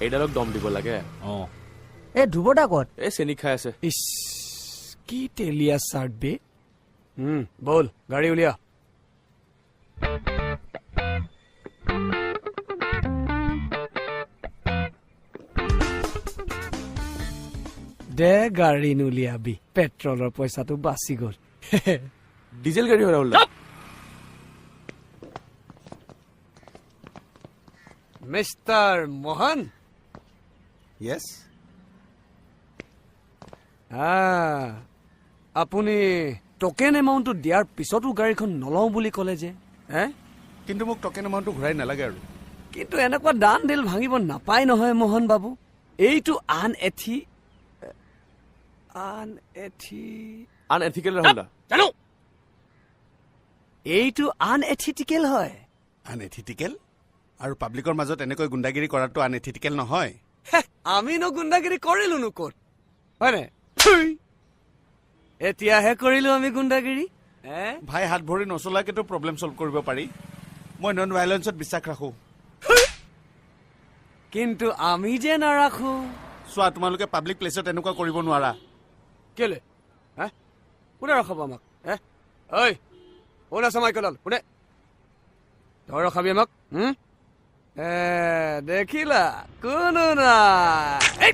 এইডালক দম দিব লাগে এই ধুবটা ক'ত এই চেনি খাই আছে ইস কি তেলিয়া চাৰ্ট বে বল গাড়ী উলিয়া দে গাড়ী নুলিয়াবি পেট্ৰলৰ পইচাটো বাচি গ'ল ডিজেল গাড়ী হয় ৰাহুল মিষ্টাৰ মোহন য়েছ আপুনি টোকেন এমাউণ্টটো দিয়াৰ পিছতো গাড়ীখন নলওঁ বুলি ক'লে যে কিন্তু মোক টকেন এমাউণ্টটো ঘূৰাই নালাগে আৰু কিন্তু এনেকুৱা দান দিল ভাঙিব নাপায় নহয় মোহন বাবু এইটো আন আনএথিকেল ৰাহুল জানো এইটো আনএথিকেল হয় আনএথিকেল আৰু পাব্লিকৰ মাজত এনেকৈ গুণ্ডাগিৰি কৰাটো আনএথিকেল নহয় আমিনো গুণ্ডাগিৰি কৰিলোনো ক'ত হয়নে এতিয়াহে কৰিলো আমি গুণ্ডাগিৰি ভাই হাত ভৰি নচলাকেতো প্ৰব্লেম চল্ভ কৰিব পাৰি মই নন ভাইলেন্সত বিশ্বাস ৰাখো কিন্তু আমি যে নাৰাখো চোৱা তোমালোকে পাব্লিক প্লেচত এনেকুৱা কৰিব নোৱাৰা কেলে কোনে ৰখাব আমাক ঐ কোন আছে মাইকেল কোনে তই ৰখাবি আমাক দেখিলা কোনো নাই